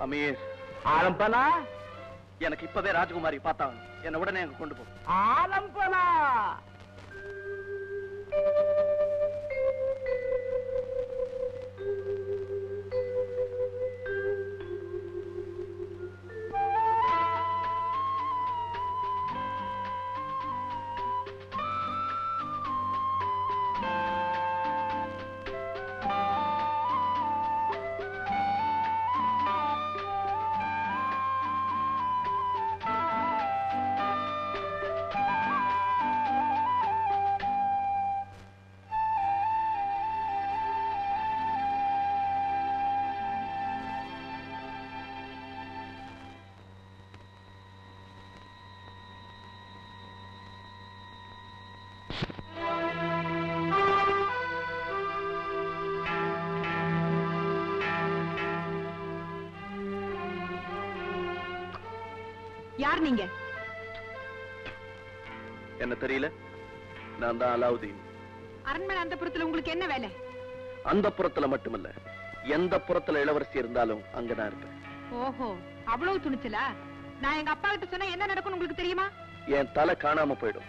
அமீர் ஆலம்பனா எனக்கு இப்பவே ராஜகுமாரி பார்த்தாங்க. என்ன உடனே அங்க கொண்டு போ. ஆலம்பனா யார் நீங்க? என்ன தெரியல? நான் தான் அலாவுதீன். அரண்மனை அந்தப்புறத்துல உங்களுக்கு என்ன வேலை? அந்த புறத்துல மட்டுமல்ல, எந்த புறத்துல இளவரசி இருந்தாலும் அங்க நான் இருப்பேன். ஓஹோ, அவ்வளவு துணிச்சலா? நான் எங்க அப்பா கிட்ட சொன்னா என்ன நடக்கும்னு உங்களுக்கு தெரியுமா? என் தலை காணாம போயிடும்.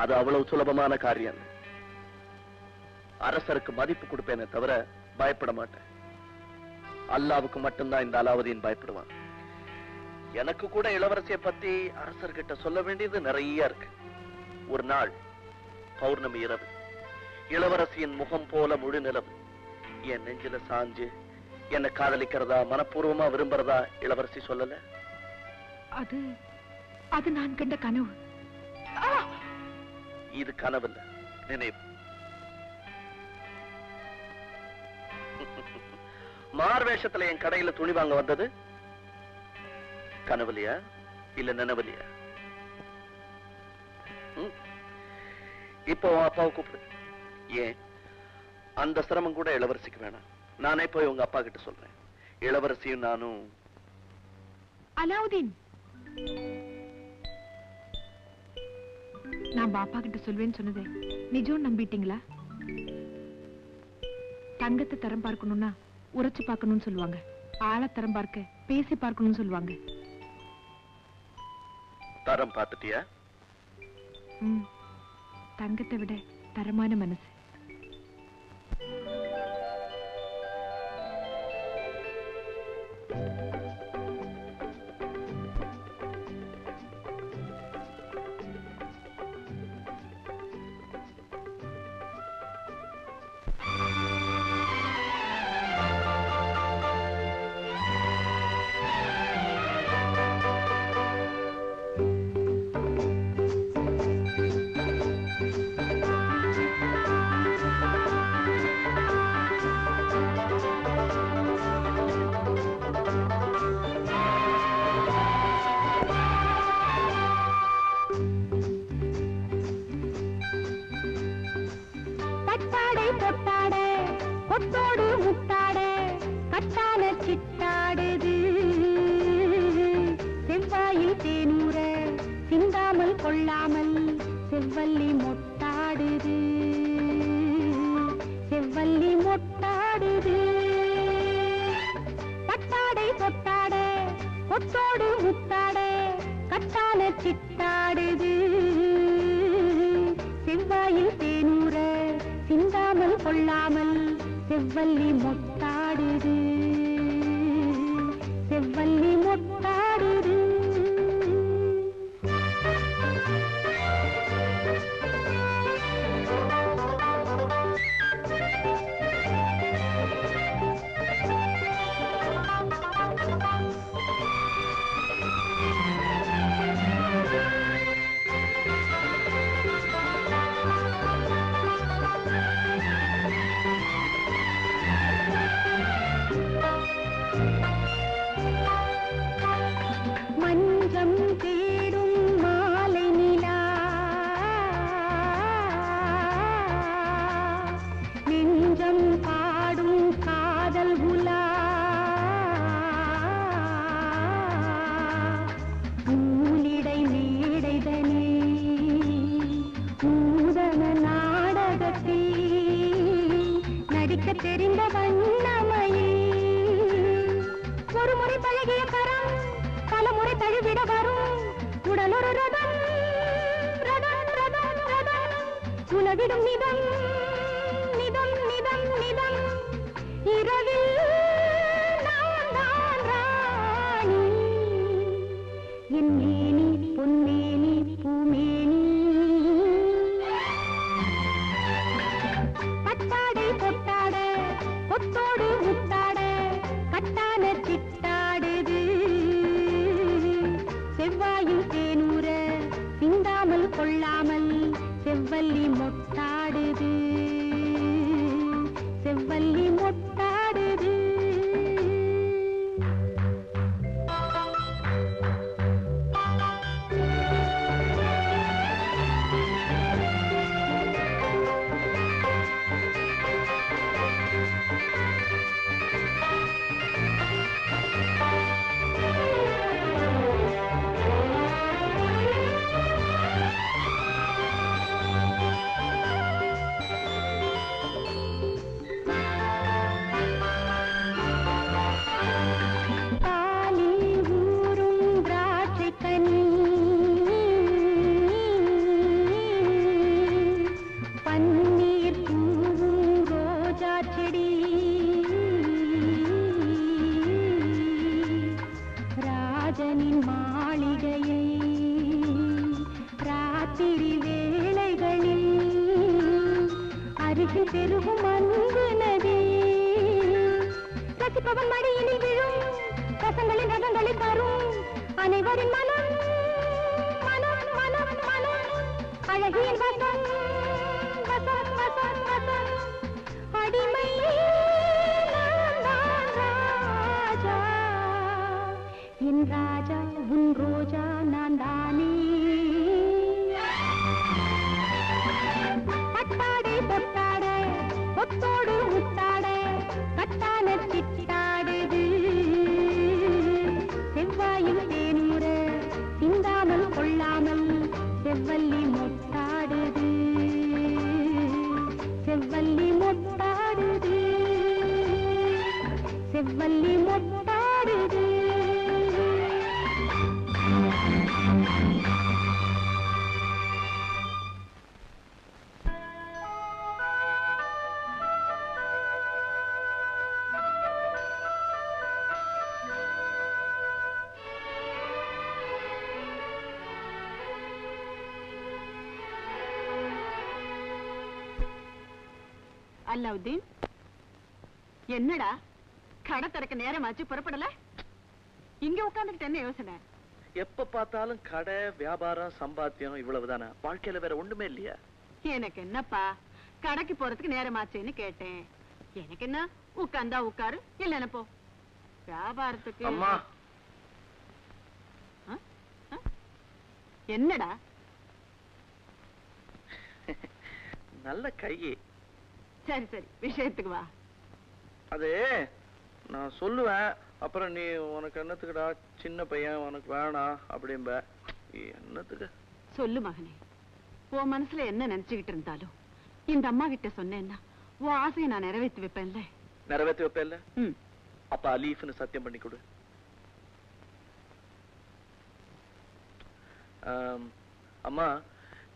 அது அவ்வளவு சுலபமான காரியம். அரசருக்கு மதிப்பு கொடுப்பேனே தவிர பயப்பட மாட்டேன். அல்லாவுக்கு மட்டும்தான் இந்த அலாவுதீன் பயப்படுவான். எனக்கு கூட இளவரசியை பத்தி அரசர்கிட்ட சொல்ல வேண்டியது நிறைய இருக்கு. ஒரு நாள் பௌர்ணமி இரவு, இளவரசியின் முகம் போல முழு நிலவு என் நெஞ்சில சாஞ்சு என்ன காதலிக்கிறதா, மனப்பூர்வமா விரும்புறதா இளவரசி சொல்லல. அது அது நான் கண்ட கனவு. இது கனவுல்ல, நினைவு. மார்வேஷத்துல என் கடையில துணி வாங்க வந்தது கனவுலையா இல்ல நினைவுலையா? இப்போ அப்பாவை கூப்பிடு. ஏன் அந்த சிரமம் கூட இளவரசிக்கு வேணாம். நானே போய் உங்க அப்பா கிட்ட சொல்றேன். இளவரசியும் நானும். அலாவுதீன், நான் பாப்பா கிட்ட சொல்வேன்னு சொன்னதே நிஜம் நம்பிட்டீங்களா? தங்கத்தை தரம் பார்க்கணும்னா உரைச்சு பார்க்கணும்னு சொல்லுவாங்க. ஆழ தரம் பார்க்க பேசி பார்க்கணும்னு சொல்லுவாங்க. தரம் பார்த்துட்டியா? தங்கத்தை விட தரமான மனசு. ஒரு முறை பழகிய கரம் பல முறை தழுவிட வரும் உடல் ஒரு ரதம் ரதம் ரதம் ரதம் உலவிடும் நிதம் நிதம் நிதம் நிதம் இரவில் நான் தான் ராணி என் மேனி பொன்மேனி பூமேனி பட்டாடை பொட்டாட கொத்தோடு முத்தாட கட்டான சிட்டாடுது செவ்வாயும் தேனூர சிந்தாமல் கொள்ளாமல் செவ்வல்லி மொட்டாடுது செவ்வல்லி மொட்டாடுது பெருகும் அன்பு நதி ரசிப்பவன் மடியினில் விழும் ரசங்களின் ரகங்களை தரும் அனைவரின் மனம் மனம் மனம் மனம் அழகியின் வசம் வசம் வசம் வசம் அடிமை நான் தான் ராஜா என் ராஜா உன் ரோஜா நான் தானே கொத்தோடு முத்தாட கட்டான சிட்டாடுது செவ்வாயும் தேனூர சிந்தாமல் கொள்ளாமல் செவ்வல்லி மொட்டாடுது செவ்வல்லி மொட்டாடுது செவ்வல்லி மொட்டாடுது அல்லாவுதீன், என்னடா கடை திறக்க நேரமாச்சு புறப்படல? இங்க உட்கார்ந்துட்டு என்ன யோசனை? எப்ப பார்த்தாலும் கடை வியாபாரம் சம்பாத்தியம் இவ்வளவுதானே, வாழ்க்கையில வேற ஒண்ணுமே இல்லையா? எனக்கு என்னப்பா, கடைக்கு போறதுக்கு நேரமாச்சுன்னு கேட்டேன். எனக்கு என்ன, உட்கார்ந்தா உட்காரு, இல்லன்னு போ. வியாபாரத்துக்கு அம்மா. என்னடா நல்ல கையே. சரி சரி, விஷயத்துக்கு வா. அது நான் சொல்லுவேன், அப்புறம் நீ உனக்கு என்னத்துக்குடா சின்ன பையன் உனக்கு வேணாம் அப்படிம்ப. என்னத்துக்கு சொல்லு மகனே, உன் மனசுல என்ன நினைச்சுக்கிட்டு இருந்தாலும் இந்த அம்மா கிட்ட சொன்னேன்னா உன் ஆசையை நான் நிறைவேற்றி வைப்பேன்ல. நிறைவேற்றி வைப்பேன்ல? அப்ப அலீஃப்னு சத்தியம் பண்ணி கொடு. அம்மா,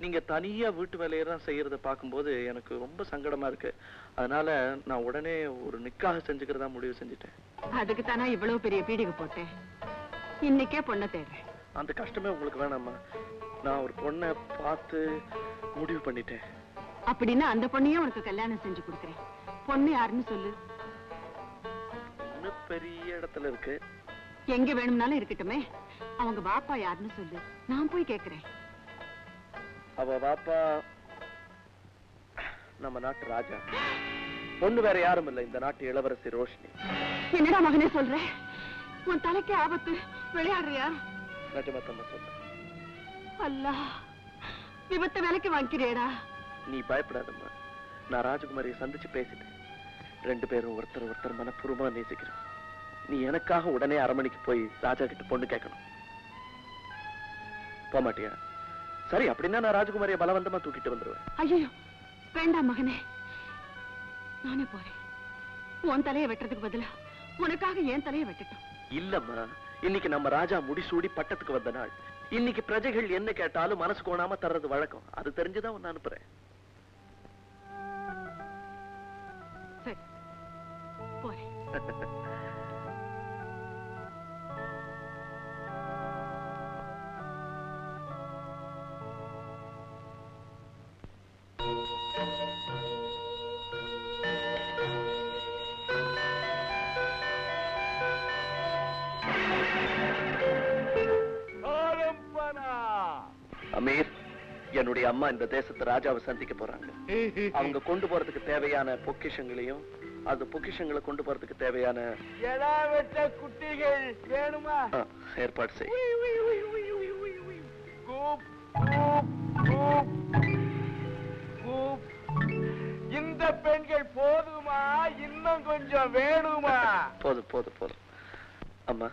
நீங்க தனியா வீட்டு வேலையெல்லாம் செய்யறத பார்க்கும்போது எனக்கு ரொம்ப சங்கடமா இருக்கு. அதனால நான் உடனே ஒரு நிக்காக செஞ்சுக்கிறதா முடிவு செஞ்சுட்டேன். அதுக்கு தானே இவ்வளவு பெரிய பீடிகை போட்டேன். இன்னைக்கே பொண்ணை தேடுறேன். அந்த கஷ்டமே உங்களுக்கு வேணாம்மா. நான் ஒரு பொண்ணை பார்த்து முடிவு பண்ணிட்டேன். அப்படின்னா அந்த பொண்ணையும் உனக்கு கல்யாணம் செஞ்சு கொடுக்குறேன். பொண்ணு யாருன்னு சொல்லு. இன்னும் பெரிய இடத்துல இருக்கு. எங்க வேணும்னாலும் இருக்கட்டுமே. அவங்க பாப்பா யாருன்னு சொல்லு, நான் போய் கேக்குறேன். அவ பாப்பா நம்ம நாட்டு ராஜா. பொண்ணு வேற யாரும் இல்ல, இந்த நாட்டு இளவரசி ரோஷினி. என்னடா மகனே சொல்ற? உன் தலைக்கு ஆபத்து. விளையாடுறியா? நிஜமாத்தம்மா சொல்றேன். அல்லாஹ், விபத்தை விலைக்கு வாங்கிக்கிறியடா? நீ பயப்படாதம்மா. நான் ராஜகுமாரியை சந்திச்சு பேசிட்டேன். 2 பேரும் ஒருத்தர் ஒருத்தர் மனப்பூர்வமா நேசிக்கிறோம். நீ எனக்காக உடனே அரண்மனைக்கு போய் ராஜா கிட்ட பொண்ணு கேட்கணும். போக மாட்டியா? சரி, அப்படின்னா நான் ராஜகுமாரியை பலவந்தமா தூக்கிட்டு வந்துருவேன். ஐயோ வேண்டாம் மகனே, நானே போறேன். உன் தலையை வெட்டுறதுக்கு பதிலா உனக்காக ஏன் தலையை வெட்டட்டும். இல்லம்மா, இன்னைக்கு நம்ம ராஜா முடிசூடி பட்டத்துக்கு வந்த நாள். இன்னைக்கு பிரஜைகள் என்ன கேட்டாலும் மனசு கோணாம தர்றது வழக்கம். அது தெரிஞ்சுதான் உன்னை அனுப்புறேன். சரி, போறேன். அமீர், என்னுடைய அம்மா இந்த தேசத்து ராஜாவை சந்திக்க போறாங்க. அவங்க கொண்டு போறதுக்கு தேவையான பொக்கிஷங்களையும் அது பொக்கிஷங்களை கொண்டு போறதுக்கு தேவையான குட்டிகள் வேணுமா? ஏற்பாடு செய். இந்த பெண்கள் போதுமா? இன்னும் கொஞ்சம் வேணுமா? போதும் போதும் போதும். அம்மா